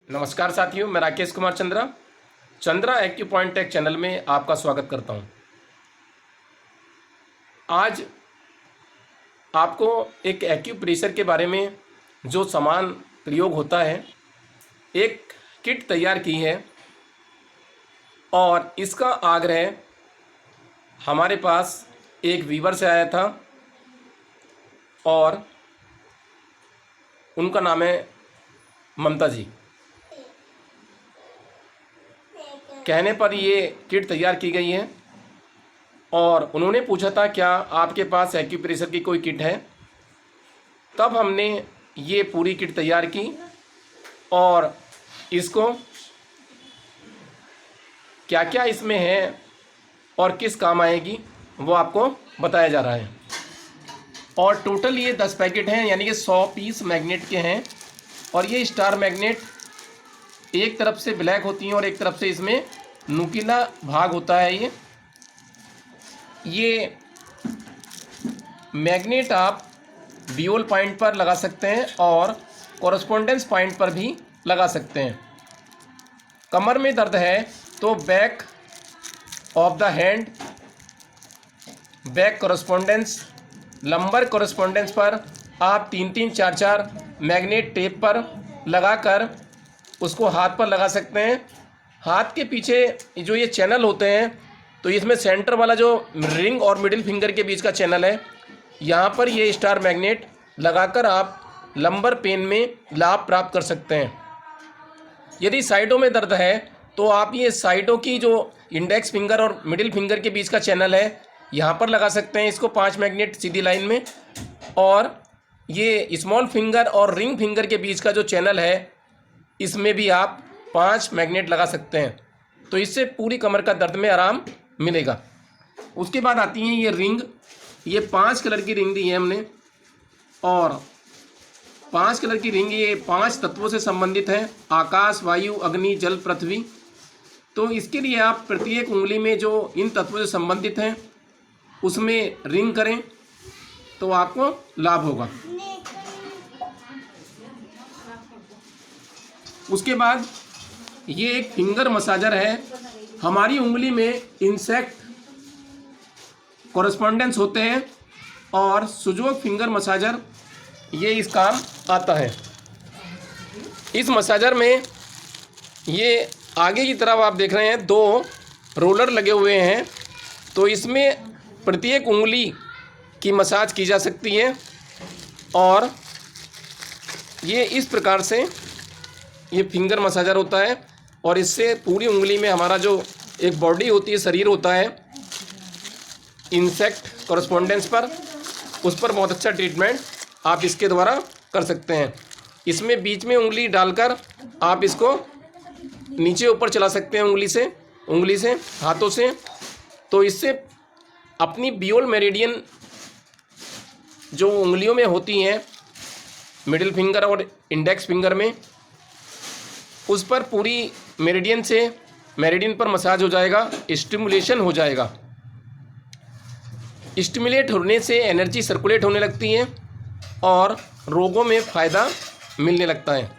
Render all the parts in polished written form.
नमस्कार साथियों, मैं Rakesh Kumar Chandra acupoint take channel में आपका स्वागत करता हूं। आज आपको एक एक्यूप्रेशर के बारे में जो सामान प्रयोग होता है, एक किट तैयार की है और इसका आग्रह हमारे पास एक वीवर से आया था और उनका नाम है ममता जी। कहने पर ये किट तैयार की गई है और उन्होंने पूछा था क्या आपके पास एक्यूप्रेशर की कोई किट है। तब हमने ये पूरी किट तैयार की और इसको क्या क्या इसमें है और किस काम आएगी वो आपको बताया जा रहा है। और टोटल ये 10 पैकेट हैं, यानी कि 100 पीस मैग्नेट के हैं। और ये स्टार मैग्नेट एक तरफ से ब्लैक होती हैं और एक तरफ से इसमें नुकीला भाग होता है। ये मैग्नेट आप बियोल पॉइंट पर लगा सकते हैं और कॉरस्पॉन्डेंस पॉइंट पर भी लगा सकते हैं। कमर में दर्द है तो back of the hand, back correspondence, lumbar correspondence पर आप 3-3, 4-4 मैग्नेट टेप पर लगाकर उसको हाथ पर लगा सकते हैं। हाथ के पीछे जो ये चैनल होते हैं, तो इसमें सेंटर वाला जो रिंग और मिडिल फिंगर के बीच का चैनल है, यहाँ पर ये स्टार मैग्नेट लगाकर आप लंबर पेन में लाभ प्राप्त कर सकते हैं। यदि साइडों में दर्द है तो आप ये साइडों की जो इंडेक्स फिंगर और मिडिल फिंगर के बीच का चैनल है, यहाँ पर लगा सकते हैं इसको 5 मैग्नेट सीधी लाइन में। और ये स्मॉल फिंगर और रिंग फिंगर के बीच का जो चैनल है, इसमें भी आप 5 मैग्नेट लगा सकते हैं। तो इससे पूरी कमर का दर्द में आराम मिलेगा। उसके बाद आती हैं ये रिंग। ये 5 कलर की रिंग दी है हमने और 5 कलर की रिंग ये 5 तत्वों से संबंधित है: आकाश, वायु, अग्नि, जल, पृथ्वी। तो इसके लिए आप प्रत्येक उंगली में जो इन तत्वों से संबंधित हैं उसमें रिंग करें तो आपको लाभ होगा। उसके बाद ये एक फिंगर मसाजर है। हमारी उंगली में इंसेक्ट कॉरस्पॉन्डेंस होते हैं और सुजोग फिंगर मसाजर ये इस काम आता है। इस मसाजर में ये आगे की तरफ आप देख रहे हैं 2 रोलर लगे हुए हैं। तो इसमें प्रत्येक उंगली की मसाज की जा सकती है और ये इस प्रकार से ये फिंगर मसाजर होता है और इससे पूरी उंगली में हमारा जो एक बॉडी होती है, शरीर होता है इंसेक्ट कॉरस्पॉन्डेंस पर, उस पर बहुत अच्छा ट्रीटमेंट आप इसके द्वारा कर सकते हैं। इसमें बीच में उंगली डालकर आप इसको नीचे ऊपर चला सकते हैं उंगली से हाथों से। तो इससे अपनी बियोल मेरिडियन जो उंगलियों में होती हैं, मिडिल फिंगर और इंडेक्स फिंगर में, उस पर पूरी मेरिडियन पर मसाज हो जाएगा, स्टिमुलेशन हो जाएगा। स्टिमुलेट होने से एनर्जी सर्कुलेट होने लगती है और रोगों में फ़ायदा मिलने लगता है।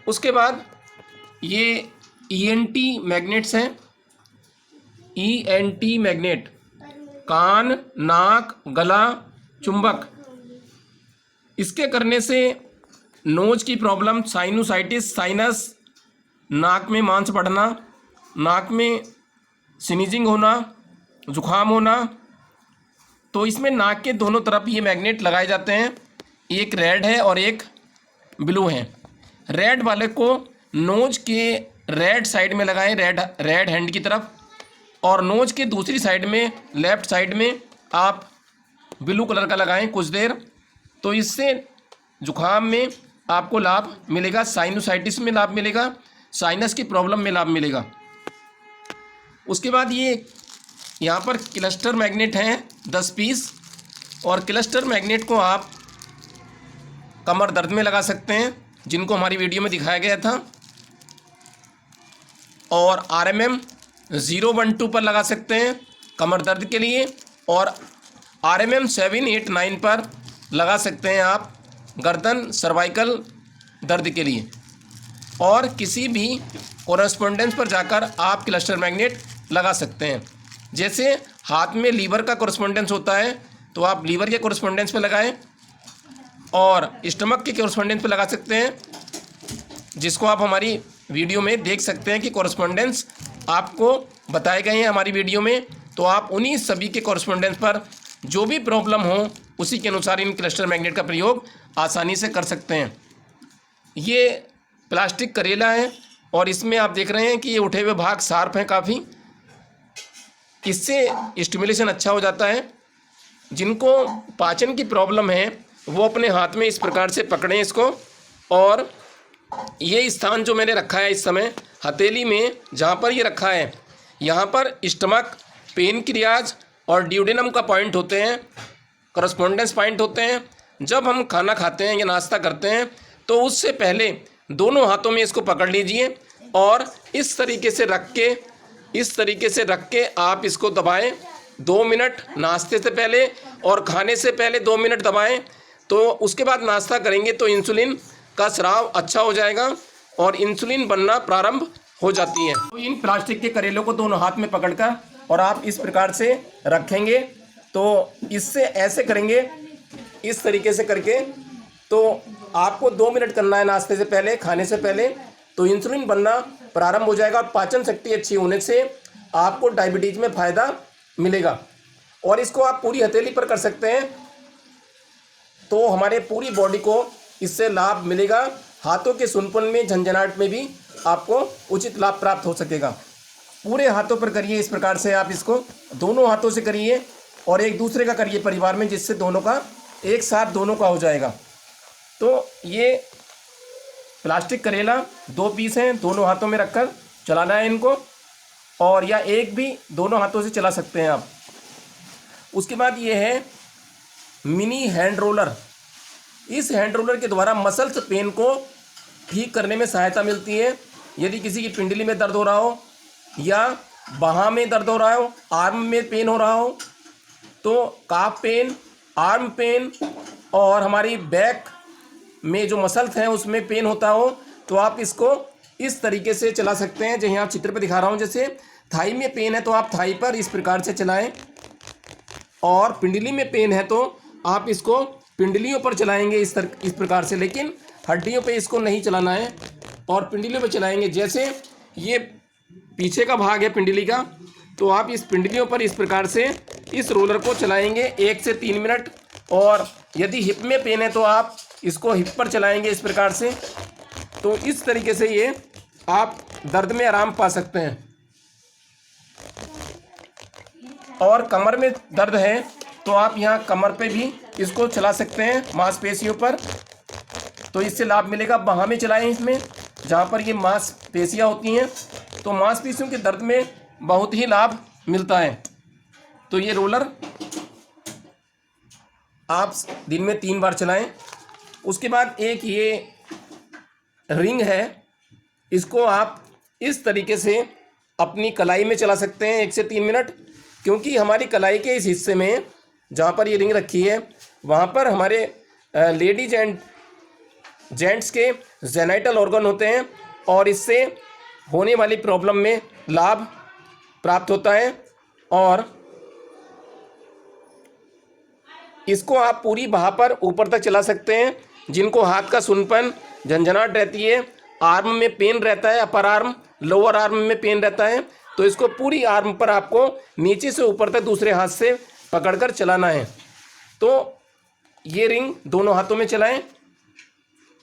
उसके बाद ये ENT मैग्नेट्स हैं। ENT मैग्नेट कान, नाक, गला, चुंबक, इसके करने से नोज की प्रॉब्लम, साइनोसाइटिस, साइनस, नाक में मांस बढ़ना, नाक में स्नीजिंग होना, जुखाम होना, तो इसमें नाक के दोनों तरफ ये मैग्नेट लगाए जाते हैं। एक रेड है और एक ब्लू है। रेड वाले को नोज के रेड साइड में लगाएं, रेड हैंड की तरफ, और नोज के दूसरी साइड में, लेफ्ट साइड में आप ब्लू कलर का लगाएं कुछ देर। तो इससे जुखाम में आपको लाभ मिलेगा, साइनोसाइटिस में लाभ मिलेगा, साइनस की प्रॉब्लम में लाभ मिलेगा। उसके बाद ये यहाँ पर क्लस्टर मैग्नेट हैं 10 पीस, और क्लस्टर मैग्नेट को आप कमर दर्द में लगा सकते हैं, जिनको हमारी वीडियो में दिखाया गया था, और RMM 012 पर लगा सकते हैं कमर दर्द के लिए, और RMM 789 पर लगा सकते हैं आप गर्दन सर्वाइकल दर्द के लिए। और किसी भी कोरस्पोंडेंस पर जाकर आप क्लस्टर मैग्नेट लगा सकते हैं। जैसे हाथ में लीवर का कोरस्पोंडेंस होता है तो आप लीवर के कोरस्पोंडेंस पर लगाएं, और स्टमक के कोरस्पोंडेंस पर लगा सकते हैं, जिसको आप हमारी वीडियो में देख सकते हैं कि कोरस्पोंडेंस आपको बताए गए हैं हमारी वीडियो में। तो आप उन्हीं सभी के कोरस्पोंडेंस पर जो भी प्रॉब्लम हो उसी के अनुसार इन क्लस्टर मैग्नेट का प्रयोग आसानी से कर सकते हैं। ये प्लास्टिक करेला है और इसमें आप देख रहे हैं कि ये उठे हुए भाग शार्प हैं काफ़ी, इससे स्टिमुलेशन अच्छा हो जाता है। जिनको पाचन की प्रॉब्लम है वो अपने हाथ में इस प्रकार से पकड़ें इसको, और ये स्थान जो मैंने रखा है इस समय हथेली में, जहाँ पर ये रखा है यहाँ पर स्टमक, पेनक्रियाज और ड्यूडेनम का पॉइंट होते हैं, करस्पोंडेंस पॉइंट होते हैं। जब हम खाना खाते हैं या नाश्ता करते हैं तो उससे पहले दोनों हाथों में इसको पकड़ लीजिए और इस तरीके से रख के आप इसको दबाएं 2 मिनट, नाश्ते से पहले और खाने से पहले 2 मिनट दबाएं। तो उसके बाद नाश्ता करेंगे तो इंसुलिन का स्राव अच्छा हो जाएगा और इंसुलिन बनना प्रारंभ हो जाती है। तो इन प्लास्टिक के करेलों को दोनों हाथ में पकड़कर और आप इस प्रकार से रखेंगे, तो इससे ऐसे करेंगे इस तरीके से करके, तो आपको 2 मिनट करना है नाश्ते से पहले, खाने से पहले, तो इंसुलिन बनना प्रारंभ हो जाएगा। पाचन शक्ति अच्छी होने से आपको डायबिटीज़ में फ़ायदा मिलेगा। और इसको आप पूरी हथेली पर कर सकते हैं तो हमारे पूरी बॉडी को इससे लाभ मिलेगा। हाथों के सुनपन में, झंझनाहट में भी आपको उचित लाभ प्राप्त हो सकेगा। पूरे हाथों पर करिए इस प्रकार से, आप इसको दोनों हाथों से करिए और एक दूसरे का करिए परिवार में, जिससे दोनों का एक साथ दोनों का हो जाएगा। तो ये प्लास्टिक करेला 2 पीस हैं, दोनों हाथों में रखकर चलाना है इनको, और या एक भी दोनों हाथों से चला सकते हैं आप। उसके बाद ये है मिनी हैंड रोलर। इस हैंड रोलर के द्वारा मसल्स पेन को ठीक करने में सहायता मिलती है। यदि किसी की पिंडली में दर्द हो रहा हो या बाहाँ में दर्द हो रहा हो, आर्म में पेन हो रहा हो, तो काफ पेन, आर्म पेन और हमारी बैक में जो मसल्स हैं उसमें पेन होता हो, तो आप इसको इस तरीके से चला सकते हैं। जैसे यहाँ चित्र पर दिखा रहा हूँ, जैसे थाई में पेन है तो आप थाई पर इस प्रकार से चलाएं, और पिंडली में पेन है तो आप इसको पिंडलियों पर चलाएंगे इस प्रकार से, लेकिन हड्डियों पे इसको नहीं चलाना है और पिंडलियों पे चलाएंगे। जैसे ये पीछे का भाग है पिंडली का, तो आप इस पिंडलियों पर इस प्रकार से इस रोलर को चलाएंगे 1 से 3 मिनट। और यदि हिप में पेन है तो आप इसको हिप पर चलाएंगे इस प्रकार से। तो इस तरीके से ये आप दर्द में आराम पा सकते हैं। और कमर में दर्द है तो आप यहाँ कमर पे भी इसको चला सकते हैं, मांसपेशियों पर, तो इससे लाभ मिलेगा। बाहाँ में चलाएं इसमें, जहाँ पर ये मांसपेशियाँ होती हैं, तो मांसपेशियों के दर्द में बहुत ही लाभ मिलता है। तो ये रोलर आप दिन में 3 बार चलाएं। उसके बाद एक ये रिंग है, इसको आप इस तरीके से अपनी कलाई में चला सकते हैं 1 से 3 मिनट, क्योंकि हमारी कलाई के इस हिस्से में जहाँ पर ये रिंग रखी है वहाँ पर हमारे लेडीज एंड जेंट्स के जेनाइटल ऑर्गन होते हैं, और इससे होने वाली प्रॉब्लम में लाभ प्राप्त होता है। और इसको आप पूरी बाह पर ऊपर तक चला सकते हैं। जिनको हाथ का सुनपन, झंझनाहट रहती है, आर्म में पेन रहता है, अपर आर्म, लोअर आर्म में पेन रहता है, तो इसको पूरी आर्म पर आपको नीचे से ऊपर तक दूसरे हाथ से पकड़कर चलाना है। तो ये रिंग दोनों हाथों में चलाएं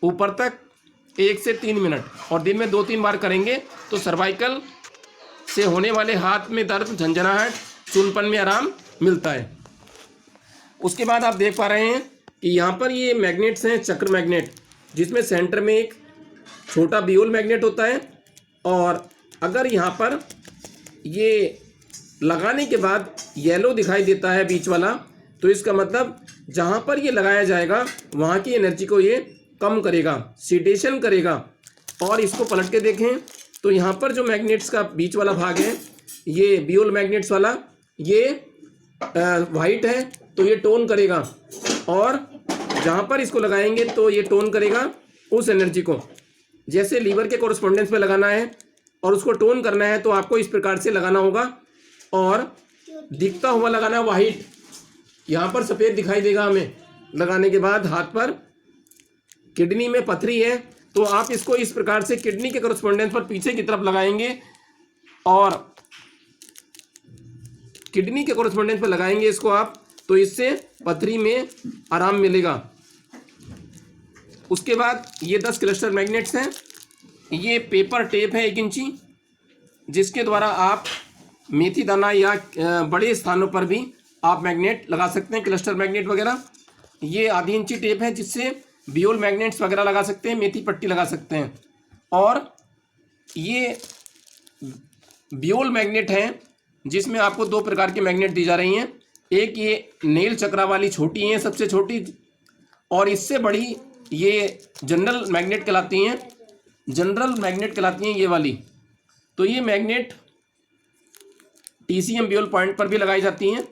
ऊपर तक 1 से 3 मिनट, और दिन में 2-3 बार करेंगे तो सर्वाइकल से होने वाले हाथ में दर्द, झंझनाहट, सुनपन में आराम मिलता है। उसके बाद आप देख पा रहे हैं कि यहाँ पर ये मैग्नेट्स हैं, चक्र मैग्नेट, जिसमें सेंटर में एक छोटा बियोल मैग्नेट होता है, और अगर यहाँ पर ये लगाने के बाद येलो दिखाई देता है बीच वाला, तो इसका मतलब जहाँ पर ये लगाया जाएगा वहाँ की एनर्जी को ये कम करेगा, सीडेशन करेगा। और इसको पलट के देखें तो यहाँ पर जो मैग्नेट्स का बीच वाला भाग है, ये बियोल मैग्नेट्स वाला, ये वाइट है तो ये टोन करेगा, और जहाँ पर इसको लगाएंगे तो ये टोन करेगा उस एनर्जी को। जैसे लीवर के कोरस्पोंडेंस पे लगाना है और उसको टोन करना है तो आपको इस प्रकार से लगाना होगा, और दिखता हुआ लगाना वाइट, यहाँ पर सफ़ेद दिखाई देगा हमें। लगाने के बाद हाथ पर किडनी में पथरी है तो आप इसको इस प्रकार से किडनी के कोरस्पोंडेंस पर पीछे की तरफ लगाएंगे और किडनी के कोरस्पोंडेंस पर लगाएंगे इसको आप, तो इससे पथरी में आराम मिलेगा। उसके बाद ये 10 क्लस्टर मैग्नेट्स हैं। ये पेपर टेप है 1 इंची, जिसके द्वारा आप मेथी दाना या बड़े स्थानों पर भी आप मैग्नेट लगा सकते हैं, क्लस्टर मैग्नेट वगैरह। ये आधी इंची टेप है जिससे बियोल मैग्नेट्स वगैरह लगा सकते हैं, मेथी पट्टी लगा सकते हैं। और ये बियोल मैग्नेट हैं जिसमें आपको 2 प्रकार की मैग्नेट दी जा रही हैं। एक ये नेल चक्रा वाली छोटी हैं, सबसे छोटी, और इससे बड़ी ये जनरल मैग्नेट कहलाती हैं। जनरल मैग्नेट कहलाती हैं ये वाली। तो ये मैग्नेट TCM बियोल पॉइंट पर भी लगाई जाती हैं,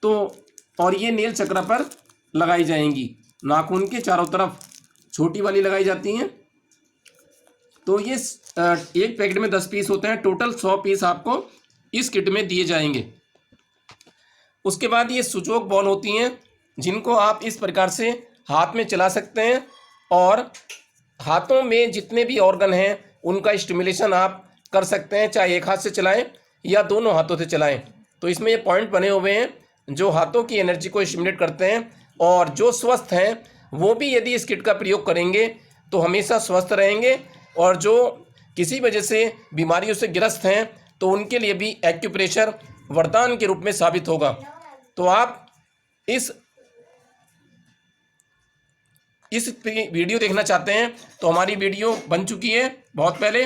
तो और ये नेल चक्रा पर लगाई जाएंगी, नाखून के चारों तरफ छोटी वाली लगाई जाती हैं। तो ये एक पैकेट में 10 पीस होते हैं, टोटल 100 पीस आपको इस किट में दिए जाएंगे। उसके बाद ये सुजोक बॉल होती हैं जिनको आप इस प्रकार से हाथ में चला सकते हैं और हाथों में जितने भी ऑर्गन हैं उनका स्टिमुलेशन आप कर सकते हैं, चाहे एक हाथ से चलाएं या दोनों हाथों से चलाएं। तो इसमें ये पॉइंट बने हुए हैं जो हाथों की एनर्जी को स्टिमुलेट करते हैं, और जो स्वस्थ हैं वो भी यदि इस किट का प्रयोग करेंगे तो हमेशा स्वस्थ रहेंगे, और जो किसी वजह से बीमारियों से ग्रस्त हैं तो उनके लिए भी एक्यूप्रेशर वरदान के रूप में साबित होगा। तो आप इस वीडियो देखना चाहते हैं तो हमारी वीडियो बन चुकी है बहुत पहले।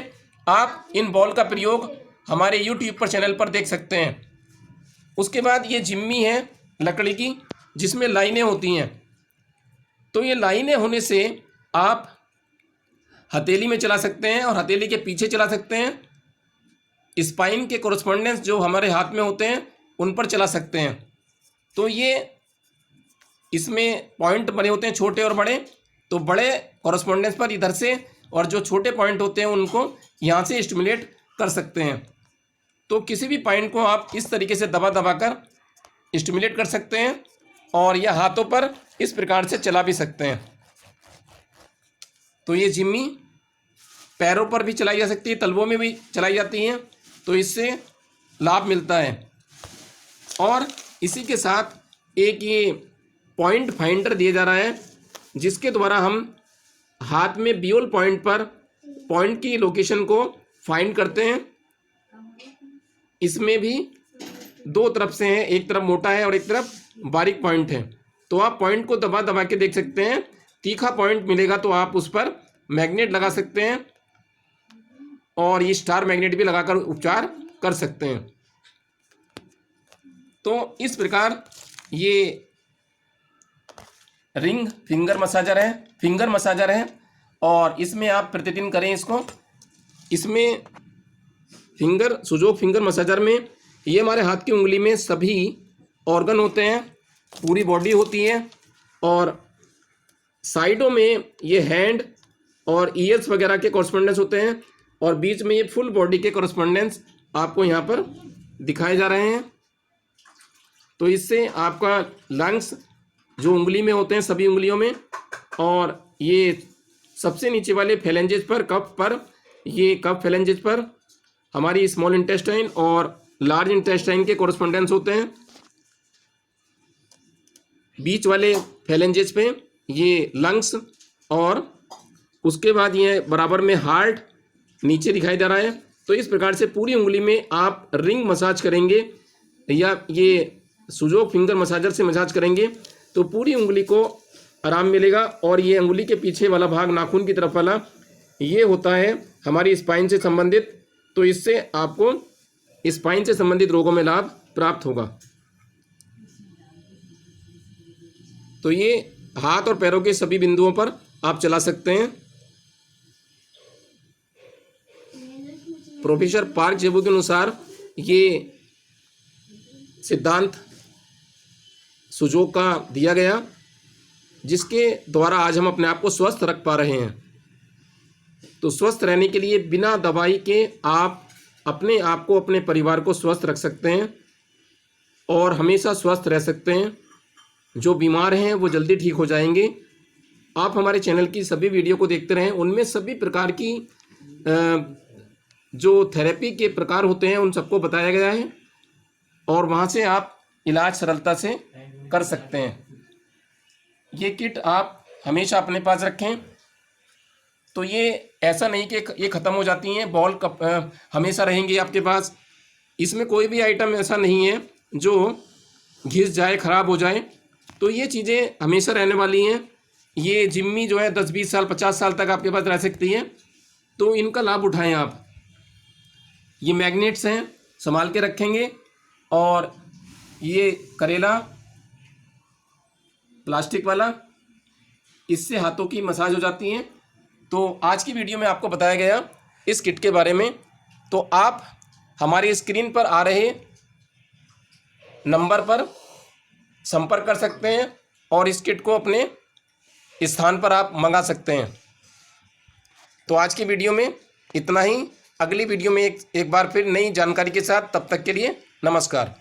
आप इन बॉल का प्रयोग हमारे YouTube पर चैनल पर देख सकते हैं। उसके बाद ये जिम्मी है लकड़ी की जिसमें लाइनें होती हैं। तो ये लाइनें होने से आप हथेली में चला सकते हैं और हथेली के पीछे चला सकते हैं। स्पाइन के कोरस्पोंडेंस जो हमारे हाथ में होते हैं उन पर चला सकते हैं। तो ये इसमें पॉइंट बने होते हैं छोटे और बड़े, तो बड़े कोरस्पोंडेंस पर इधर से, और जो छोटे पॉइंट होते हैं उनको यहाँ से स्टिमुलेट कर सकते हैं। तो किसी भी पॉइंट को आप इस तरीके से दबा दबा कर स्टिमुलेट कर सकते हैं, और यह हाथों पर इस प्रकार से चला भी सकते हैं। तो ये जिम्मी पैरों पर भी चलाई जा सकती है, तलवों में भी चलाई जाती हैं, तो इससे लाभ मिलता है। और इसी के साथ एक ये पॉइंट फाइंडर दिया जा रहा है जिसके द्वारा हम हाथ में बियोल पॉइंट पर पॉइंट की लोकेशन को फाइंड करते हैं। इसमें भी 2 तरफ से है, एक तरफ मोटा है और एक तरफ बारीक पॉइंट है। तो आप पॉइंट को दबा दबा के देख सकते हैं, तीखा पॉइंट मिलेगा तो आप उस पर मैग्नेट लगा सकते हैं, और ये स्टार मैग्नेट भी लगाकर उपचार कर सकते हैं। तो इस प्रकार ये रिंग फिंगर मसाजर है, और इसमें आप प्रतिदिन करें इसको। इसमें सुजोक फिंगर मसाजर में ये हमारे हाथ की उंगली में सभी ऑर्गन होते हैं, पूरी बॉडी होती है, और साइडों में ये हैंड और ईयर्स वगैरह के कॉरस्पोंडेंस होते हैं, और बीच में ये फुल बॉडी के कॉरस्पोंडेंस आपको यहाँ पर दिखाए जा रहे हैं। तो इससे आपका लंग्स जो उंगली में होते हैं सभी उंगलियों में, और ये सबसे नीचे वाले फेलेंजेस पर कफ फेलेंजेस पर हमारी स्मॉल इंटेस्टाइन और लार्ज इंटेस्टाइन के कॉरस्पोंडेंस होते हैं। बीच वाले फेलेंजेस पे ये लंग्स, और उसके बाद ये बराबर में हार्ट नीचे दिखाई दे रहा है। तो इस प्रकार से पूरी उंगली में आप रिंग मसाज करेंगे या ये सुजोक फिंगर मसाजर से मसाज करेंगे तो पूरी उंगली को आराम मिलेगा। और ये उंगली के पीछे वाला भाग नाखून की तरफ वाला ये होता है हमारी स्पाइन से संबंधित, तो इससे आपको स्पाइन से संबंधित रोगों में लाभ प्राप्त होगा। तो ये हाथ और पैरों के सभी बिंदुओं पर आप चला सकते हैं। प्रोफेसर पार्क जेबू के अनुसार ये सिद्धांत सुजोक का दिया गया, जिसके द्वारा आज हम अपने आप को स्वस्थ रख पा रहे हैं। तो स्वस्थ रहने के लिए बिना दवाई के आप अपने आप को, अपने परिवार को स्वस्थ रख सकते हैं और हमेशा स्वस्थ रह सकते हैं। जो बीमार हैं वो जल्दी ठीक हो जाएंगे। आप हमारे चैनल की सभी वीडियो को देखते रहें, उनमें सभी प्रकार की जो थेरेपी के प्रकार होते हैं उन सबको बताया गया है और वहाँ से आप इलाज सरलता से कर सकते हैं। ये किट आप हमेशा अपने पास रखें। तो ये ऐसा नहीं कि ये ख़त्म हो जाती हैं, बॉल कप हमेशा रहेंगी आपके पास। इसमें कोई भी आइटम ऐसा नहीं है जो घिस जाए, ख़राब हो जाए। तो ये चीज़ें हमेशा रहने वाली हैं। ये जिम्मी जो है 10-20 साल 50 साल तक आपके पास रह सकती है। तो इनका लाभ उठाएं आप। ये मैग्नेट्स हैं, संभाल के रखेंगे। और ये करेला प्लास्टिक वाला, इससे हाथों की मसाज हो जाती है। तो आज की वीडियो में आपको बताया गया इस किट के बारे में। तो आप हमारी स्क्रीन पर आ रहे नंबर पर संपर्क कर सकते हैं और इस किट को अपने स्थान पर आप मंगा सकते हैं। तो आज की वीडियो में इतना ही। अगली वीडियो में एक बार फिर नई जानकारी के साथ, तब तक के लिए नमस्कार।